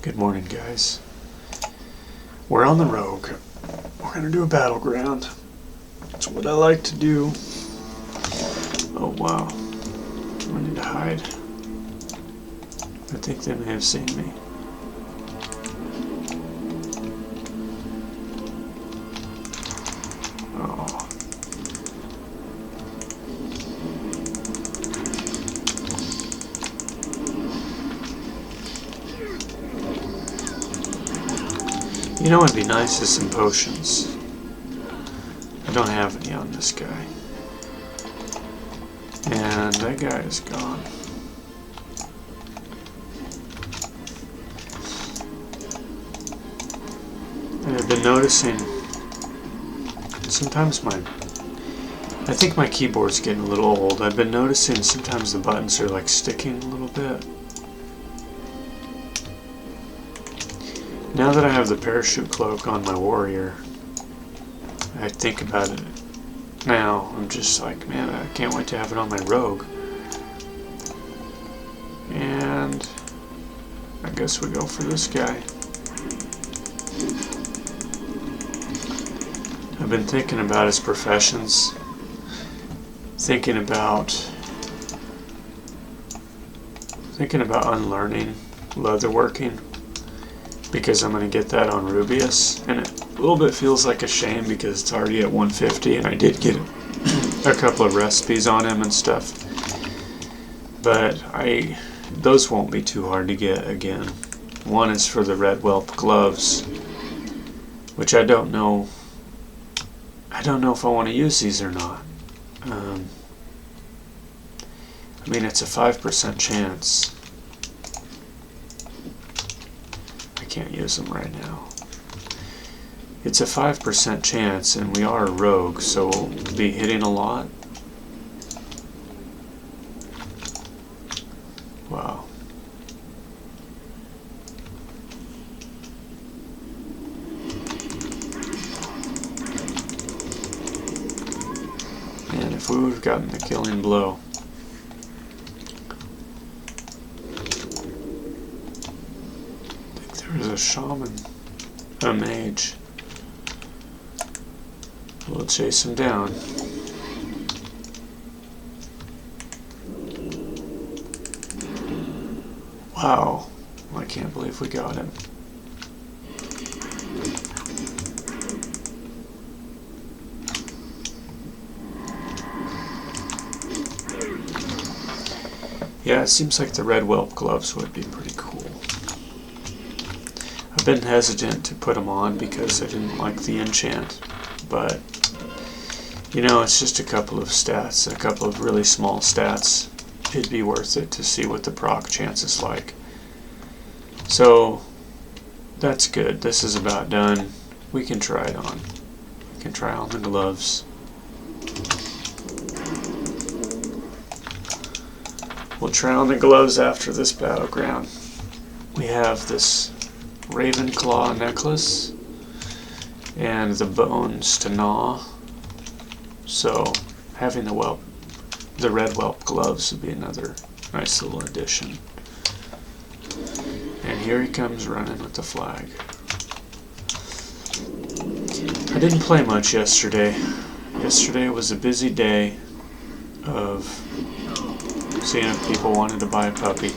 Good morning, guys. We're on the rogue. We're gonna do a battleground. That's what I like to do. Oh wow. I need to hide. I think they may have seen me. Oh. You know what'd be nice is some potions. I don't have any on this guy. And that guy is gone. And I've been noticing sometimes I think my keyboard's getting a little old. I've been noticing sometimes the buttons are like sticking a little bit. Now that I have the parachute cloak on my warrior, I think about it now. I'm just like, man, I can't wait to have it on my rogue. And I guess we go for this guy. I've been thinking about his professions, thinking about unlearning leatherworking, because I'm going to get that on Rubius, and it a little bit feels like a shame because it's already at 150 and I did get a couple of recipes on him and stuff, but those won't be too hard to get again. One is for the red Whelp Gloves, which I don't know if I want to use these or not. I mean, it's a 5% chance. I can't use them right now. It's a 5% chance, and we are a rogue, so we'll be hitting a lot. Wow. And if we would have gotten the killing blow. I think there was a shaman, a mage. We'll chase him down. Wow, I can't believe we got him. Yeah, it seems like the red Whelp Gloves would be pretty cool. I've been hesitant to put them on because I didn't like the enchant, but you know, it's just a couple of stats, a couple of really small stats. It'd be worth it to see what the proc chance is like. So that's good. This is about done. We can try it on. We can try on the gloves. We'll try on the gloves after this battleground. We have this Ravenclaw necklace and the bones to Gnaw. So having the red Whelp Gloves would be another nice little addition. And here he comes running with the flag. I didn't play much yesterday. Yesterday was a busy day of seeing if people wanted to buy a puppy.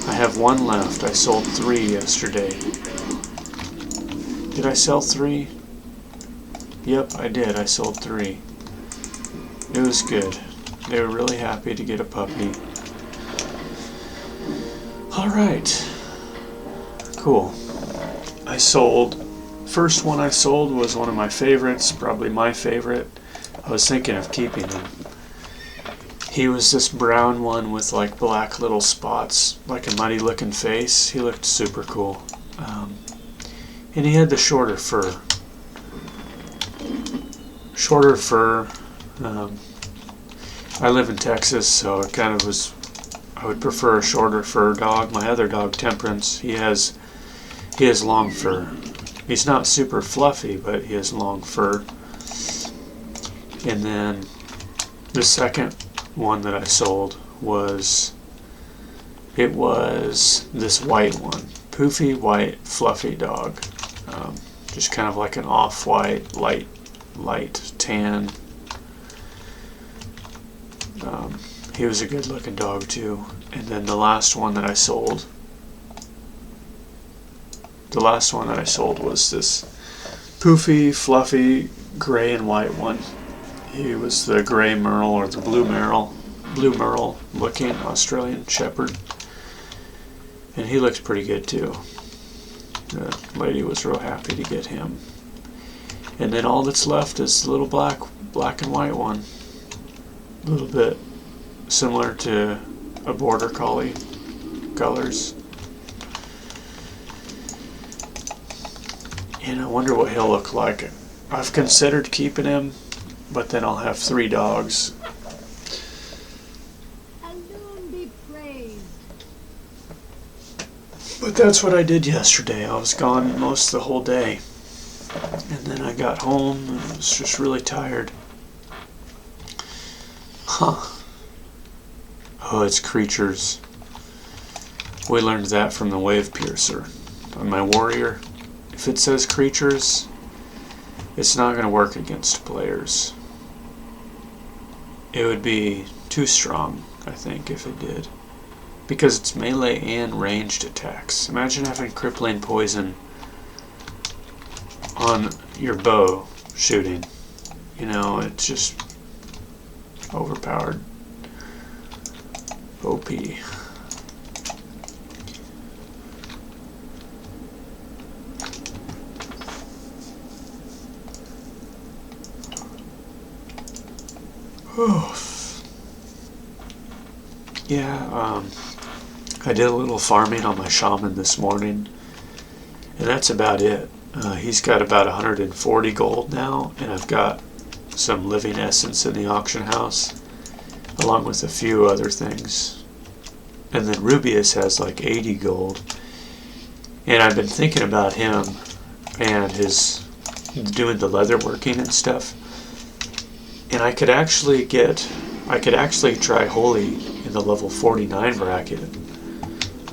I have one left. I sold 3 yesterday. Did I sell 3? Yep, I did. I sold 3. It was good. They were really happy to get a puppy. Alright. Cool. First one I sold was one of my favorites, probably my favorite. I was thinking of keeping him. He was this brown one with like black little spots, like a muddy looking face. He looked super cool. And he had the shorter fur. I live in Texas, so it kind of was, I would prefer a shorter fur dog. My other dog, Temperance, he has long fur. He's not super fluffy, but he has long fur. And then the second one that I sold was this white one, poofy white fluffy dog. Just kind of like an off-white, light tan. He was a good looking dog too. And then the last one that I sold was this poofy, fluffy, gray and white one. He was the gray merle or the blue merle looking Australian shepherd. And he looks pretty good too. The lady was real happy to get him. And then all that's left is the little black and white one. A little bit similar to a border collie colors. And I wonder what he'll look like. I've considered keeping him, but then I'll have 3 dogs. Alone be praised. But that's what I did yesterday. I was gone most of the whole day. And then I got home and I was just really tired. Huh. Oh, it's creatures. We learned that from the Wave Piercer. On my warrior, if it says creatures, it's not going to work against players. It would be too strong, I think, if it did. Because it's melee and ranged attacks. Imagine having crippling poison on your bow shooting. You know, it's just overpowered. OP. Yeah, I did a little farming on my shaman this morning, and that's about it. He's got about 140 gold now, and I've got some living essence in the auction house, along with a few other things. And then Rubius has like 80 gold, and I've been thinking about him and his doing the leatherworking and stuff. And I could actually try Holy in the level 49 bracket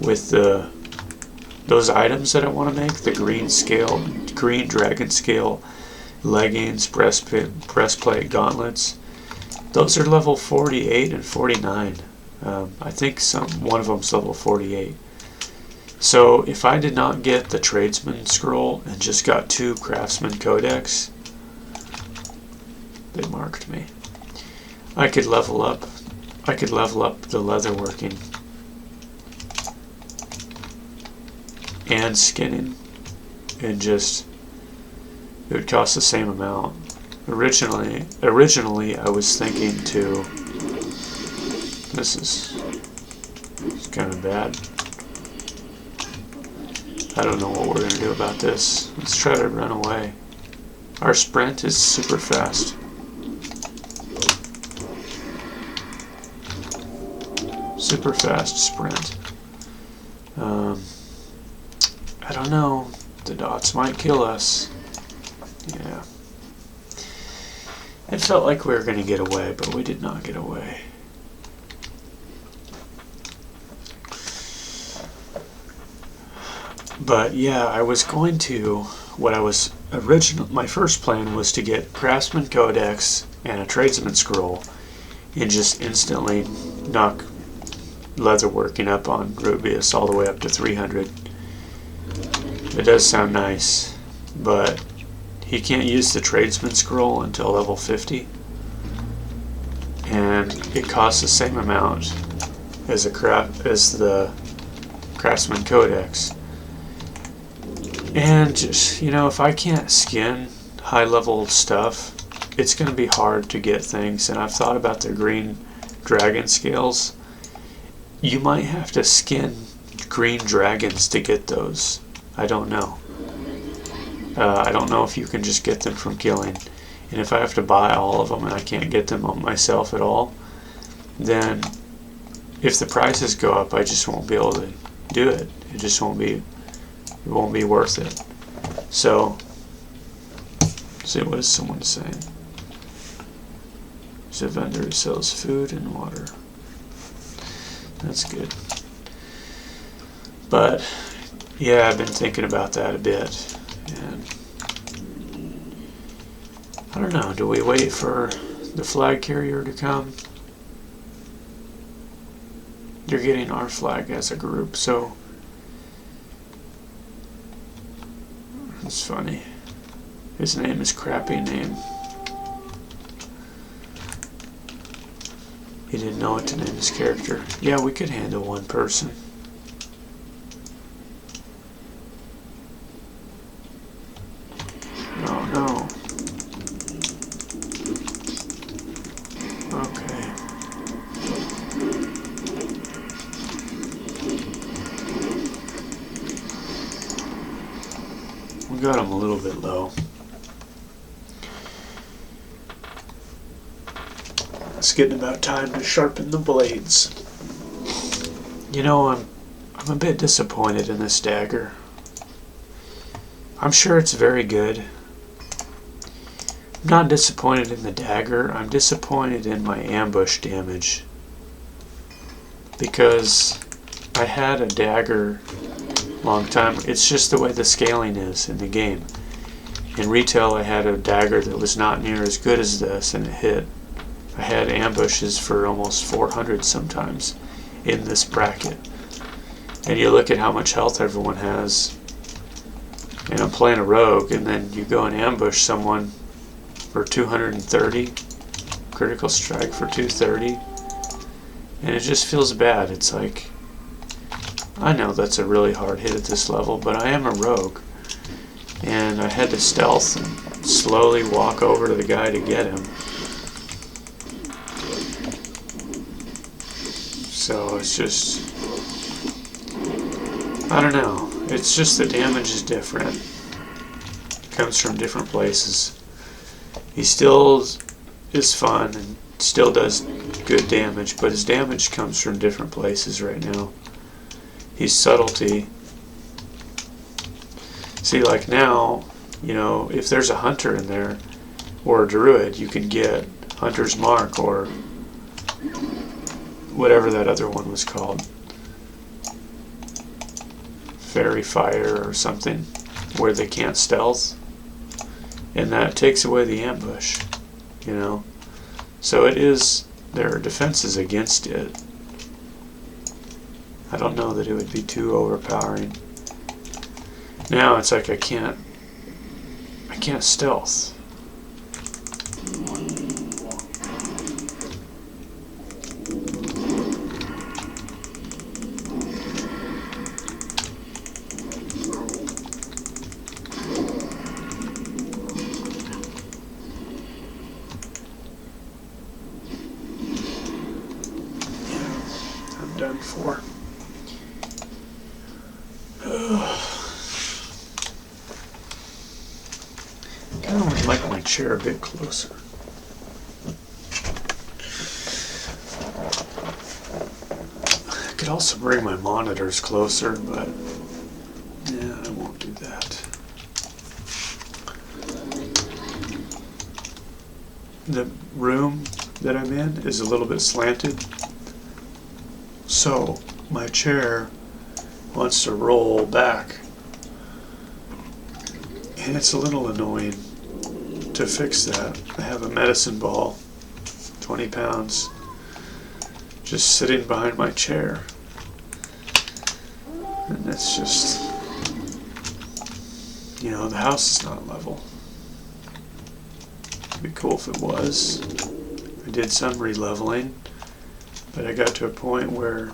with those items that I want to make, the green dragon scale leggings, breastplate, gauntlets. Those are level 48 and 49. I think one of them's level 48. So if I did not get the tradesman scroll and just got 2 craftsman codex, they marked me. I could level up the leatherworking and skinning, and just it would cost the same amount. Originally I was thinking to, this is kind of bad. I don't know what we're going to do about this. Let's try to run away. Our sprint is super fast. Super fast sprint. I don't know. The dots might kill us. Yeah. It felt like we were going to get away, but we did not get away. But yeah, I was going to, my first plan was to get Craftsman Codex and a Tradesman Scroll and just instantly knock leatherworking up on Rubius all the way up to 300. It does sound nice, but he can't use the Tradesman Scroll until level 50, and it costs the same amount as the Craftsman Codex. And just, you know, if I can't skin high level stuff, it's going to be hard to get things. And I've thought about the green dragon scales. You might have to skin green dragons to get those. I don't know. I don't know if you can just get them from killing. And if I have to buy all of them and I can't get them on myself at all, then if the prices go up, I just won't be able to do it. It just won't be worth it. So, let's see, what is someone saying? There's a vendor who sells food and water. That's good. But Yeah, I've been thinking about that a bit. And I don't know, do we wait for the flag carrier to come? You're getting our flag as a group, so it's funny. His name is crappy name. He didn't know what to name his character. Yeah, we could handle one person. No, no. Okay. We got him a little bit low. It's getting about time to sharpen the blades. You know, I'm a bit disappointed in this dagger. I'm sure it's very good. I'm not disappointed in the dagger. I'm disappointed in my ambush damage. Because I had a dagger a long time. It's just the way the scaling is in the game. In retail, I had a dagger that was not near as good as this, and it hit. I had ambushes for almost 400 sometimes in this bracket. And you look at how much health everyone has, and I'm playing a rogue, and then you go and ambush someone for 230, critical strike for 230, and it just feels bad. It's like, I know that's a really hard hit at this level, but I am a rogue, and I had to stealth and slowly walk over to the guy to get him. So it's just, I don't know, it's just the damage is different. It comes from different places. He still is fun and still does good damage, but his damage comes from different places right now. He's subtlety. See, like now, you know, if there's a hunter in there or a druid, you can get Hunter's Mark or whatever that other one was called, Fairy Fire or something, where they can't stealth, and that takes away the ambush, you know. So it is, there are defenses against it. I don't know that it would be too overpowering. Now it's like I can't stealth. Done for. I would like my chair a bit closer. I could also bring my monitors closer, but yeah, I won't do that. The room that I'm in is a little bit slanted. So my chair wants to roll back, and it's a little annoying to fix that. I have a medicine ball, 20 pounds, just sitting behind my chair, and it's just, you know, the house is not level. It'd be cool if it was. I did some re-leveling, but I got to a point where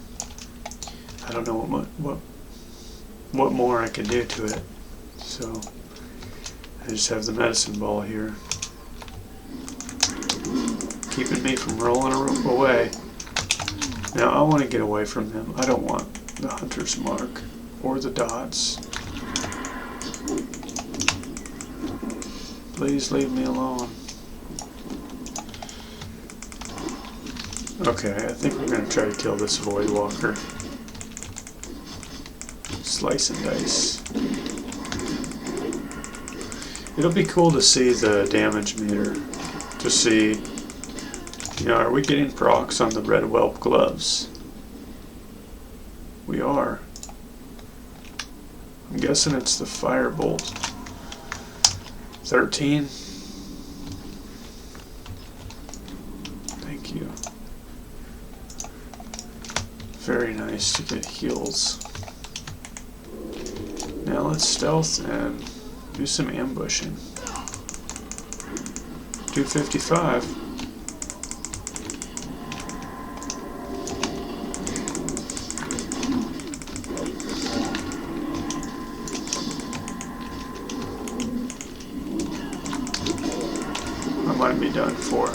I don't know what more I can do to it. So I just have the medicine ball here, keeping me from rolling away. Now I want to get away from them. I don't want the Hunter's Mark or the dots. Please leave me alone. Okay, I think we're going to try to kill this Void Walker. Slice and dice. It'll be cool to see the damage meter. To see, you know, are we getting procs on the red Whelp Gloves? We are. I'm guessing it's the firebolt. 13. Thank you. Very nice to get heals. Now let's stealth and do some ambushing. 255. I might be done for.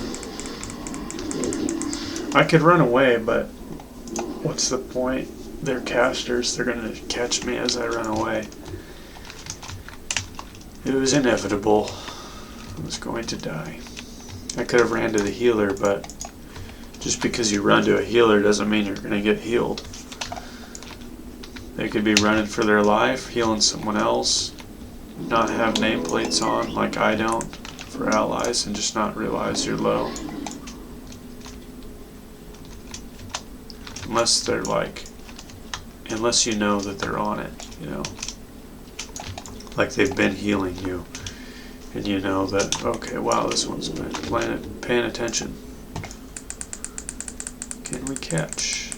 I could run away, but what's the point? They're casters. They're going to catch me as I run away. It was inevitable. I was going to die. I could have ran to the healer, but just because you run to a healer doesn't mean you're going to get healed. They could be running for their life, healing someone else, not have nameplates on like I don't for allies, and just not realize you're low. Unless they're like, unless you know that they're on it, you know. Like they've been healing you. And you know that, okay, wow, this one's been paying attention. Can we catch?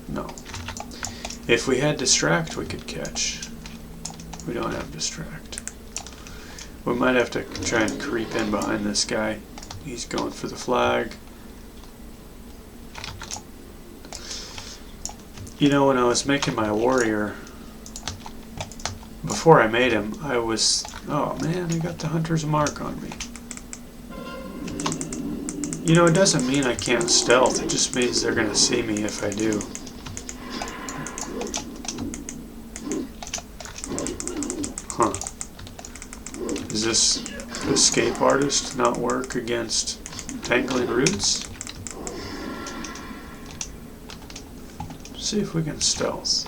No. If we had distract, we could catch. We don't have distract. We might have to try and creep in behind this guy. He's going for the flag. You know, when I was making my warrior, before I made him, I was, oh man, I got the hunter's mark on me. You know, it doesn't mean I can't stealth, it just means they're gonna see me if I do. Huh. Does this escape artist not work against tangling roots? See if we can stealth.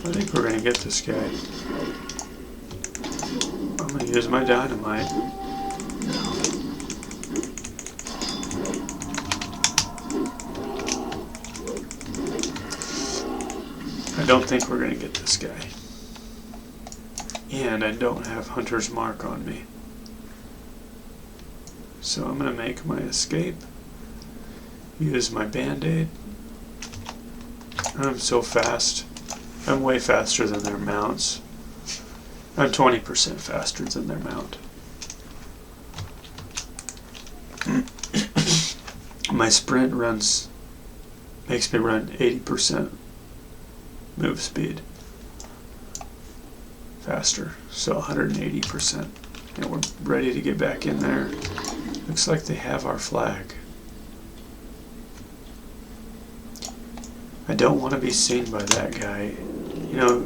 I think we're going to get this guy. I'm going to use my dynamite. I don't think we're going to get this guy. And I don't have Hunter's Mark on me. So I'm going to make my escape. Use my band-aid. I'm so fast. I'm way faster than their mounts. I'm 20% faster than their mount. My sprint makes me run 80% move speed faster, so 180%. And we're ready to get back in there. Looks like they have our flag. I don't want to be seen by that guy. You know,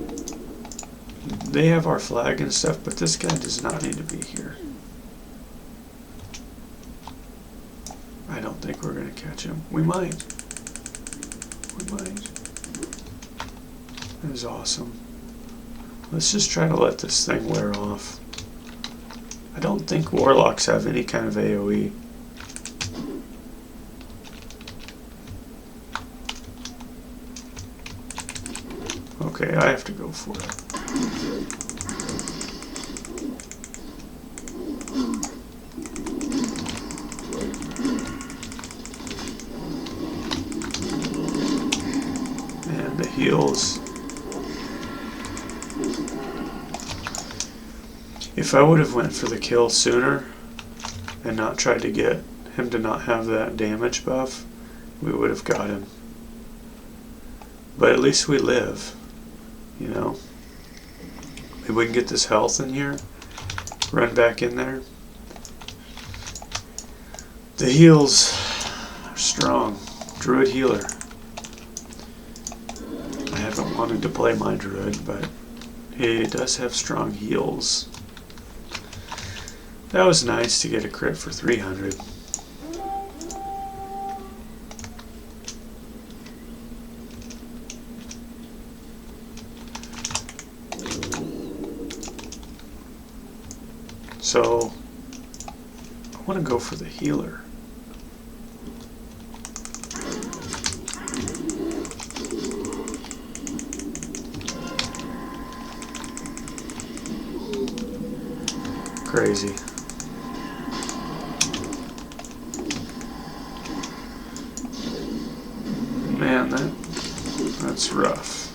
they have our flag and stuff, but this guy does not need to be here. I don't think we're going to catch him. We might. We might. That is awesome. Let's just try to let this thing wear off. I don't think warlocks have any kind of AoE. Okay, I have to go for it. And the heals. If I would have went for the kill sooner and not tried to get him to not have that damage buff, we would have got him. But at least we live, you know. Maybe we can get this health in here, run back in there. The heals are strong. Druid healer. I haven't wanted to play my druid, but he does have strong heals. That was nice to get a crit for 300. So, I want to go for the healer. crazy. Man, that's rough.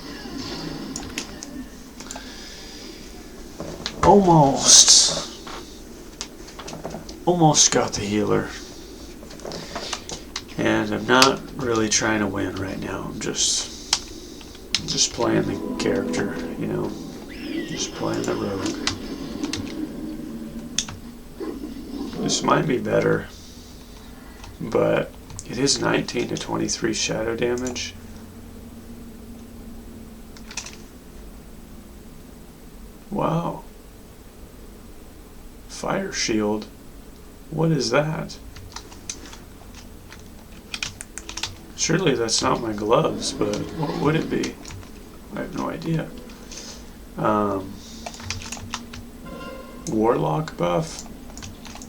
Almost got the healer. And I'm not really trying to win right now. I'm just playing the character, you know. Just playing the rogue. This might be better, but it is 19 to 23 shadow damage. Wow. Fire shield. What is that? Surely that's not my gloves, but what would it be? I have no idea. Warlock buff?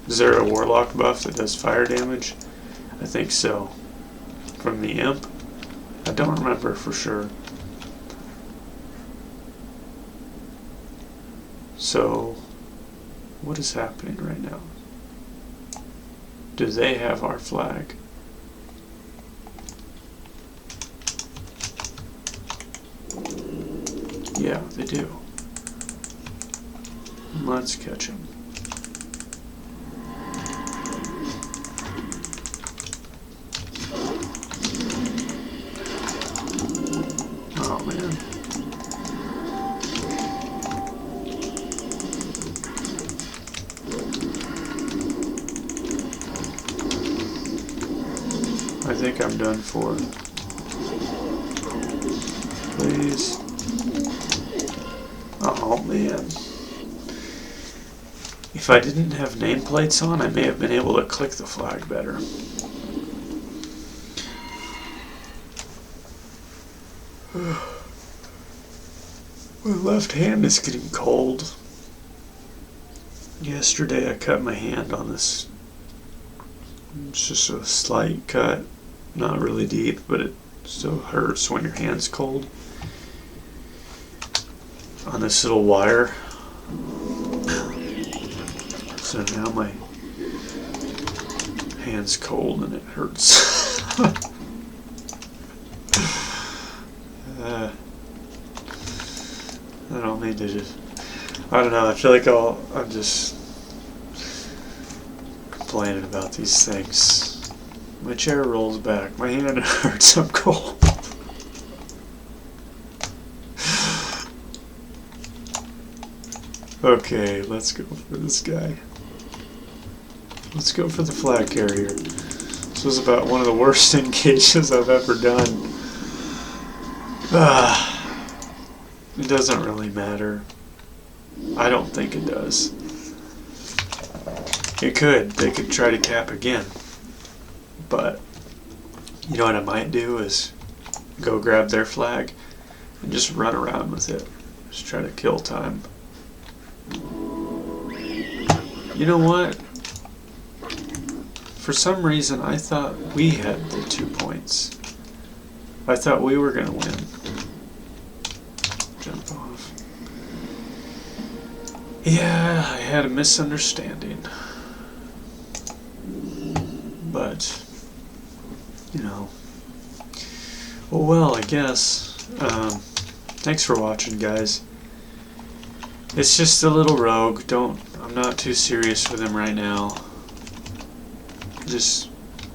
Is there a warlock buff that does fire damage? I think so. From the imp? I don't remember for sure. So, what is happening right now? Do they have our flag? Yeah, they do. Let's catch them. Oh man. I think I'm done for. Please. Oh man. If I didn't have nameplates on, I may have been able to click the flag better. My left hand is getting cold. Yesterday I cut my hand on this. It's just a slight cut, not really deep, but it still hurts when your hand's cold. On this little wire. So now my hand's cold and it hurts. I don't need to just, I don't know, I feel like I'm just complaining about these things. My chair rolls back, my hand hurts, I'm cold. Okay, let's go for this guy. Let's go for the flag carrier. This was about one of the worst engages I've ever done. It doesn't really matter. I don't think it does. It could. They could try to cap again. But, you know what I might do is go grab their flag and just run around with it. Just try to kill time. You know what? For some reason, I thought we had the 2 points. I thought we were going to win. Jump off. Yeah, I had a misunderstanding. But, you know. Well, I guess. Thanks for watching, guys. It's just a little rogue. I'm not too serious with him right now. Just,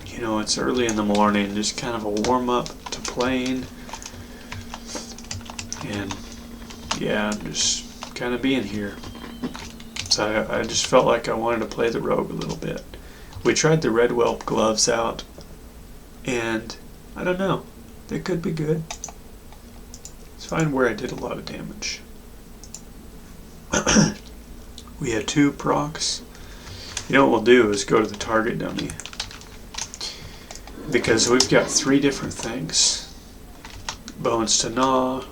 you know, it's early in the morning. Just kind of a warm-up to playing. And, yeah, I'm just kind of being here. So I just felt like I wanted to play the rogue a little bit. We tried the red Whelp Gloves out. And, I don't know. They could be good. Let's find where I did a lot of damage. We had 2 procs. You know what we'll do is go to the target dummy. Because we've got 3 different things. Bones to Gnaw,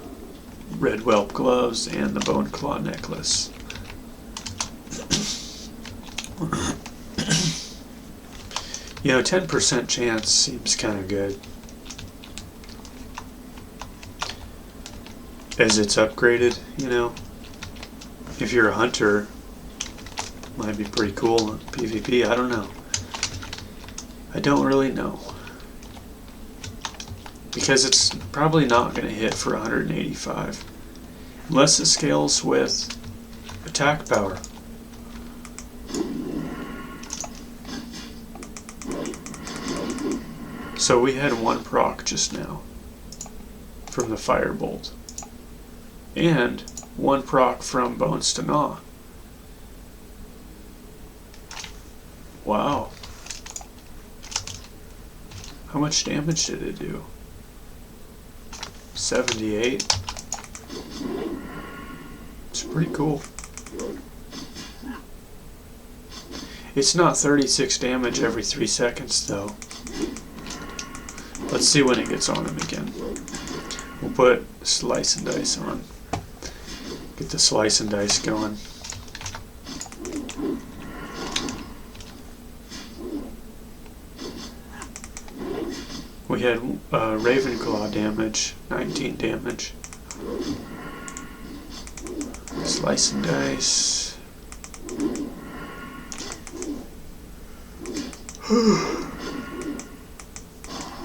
red Whelp Gloves, and the bone claw necklace. You know, 10% chance seems kind of good. As it's upgraded, you know. If you're a hunter, Might be pretty cool in PvP, I don't know. I don't really know. Because it's probably not going to hit for 185. Unless it scales with attack power. So we had one proc just now from the Firebolt. And one proc from Bones to Gnaw. Wow. How much damage did it do? 78. It's pretty cool. It's not 36 damage every 3 seconds though. Let's see when it gets on him again. We'll put Slice and Dice on. Get the Slice and Dice going. We had Ravenclaw damage, 19 damage. Slice and Dice.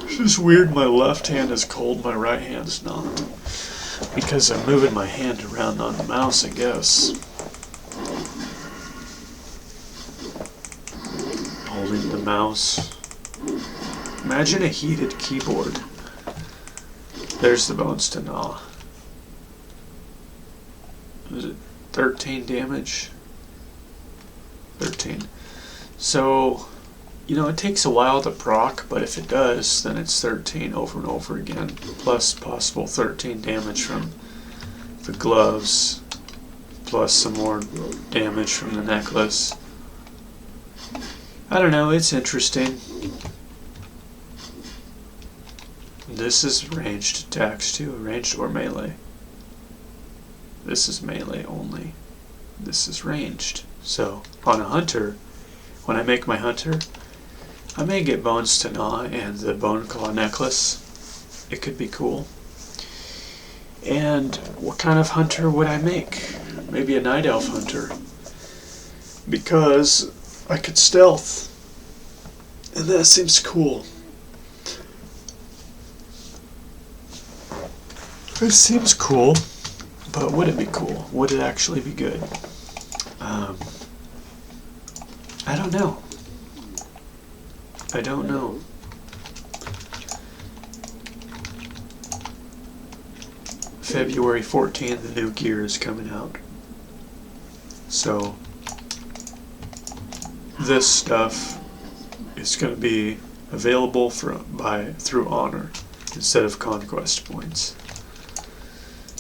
It's just weird, my left hand is cold, my right hand's not. Because I'm moving my hand around on the mouse, I guess. Holding the mouse. Imagine a heated keyboard. There's the Bones to Gnaw. Was it 13 damage? 13. So, you know, it takes a while to proc, but if it does, then it's 13 over and over again. Plus possible 13 damage from the gloves. Plus some more damage from the necklace. I don't know, it's interesting. This is ranged attacks too, ranged or melee. This is melee only. This is ranged. So, on a hunter, when I make my hunter, I may get Bones to Gnaw and the Bone Claw necklace. It could be cool. And what kind of hunter would I make? Maybe a Night Elf hunter. Because I could stealth. And that seems cool. It seems cool, but would it be cool? Would it actually be good? I don't know. I don't know. February 14th, the new gear is coming out. So, this stuff is going to be available through Honor instead of Conquest points.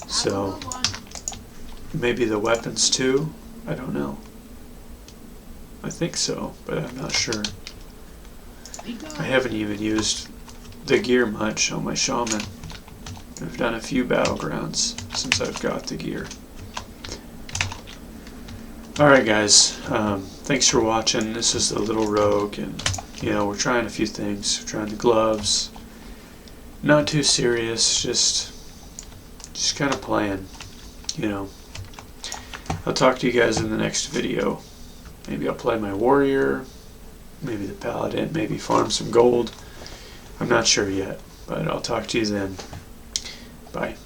So, maybe the weapons too? I don't know. I think so, but I'm not sure. I haven't even used the gear much on my Shaman. I've done a few battlegrounds since I've got the gear. Alright guys, thanks for watching. This is the Little Rogue, and you know, we're trying a few things. We're trying the gloves. Not too serious, just kind of playing, you know. I'll talk to you guys in the next video. Maybe I'll play my warrior, maybe the paladin, maybe farm some gold. I'm not sure yet, but I'll talk to you then. Bye.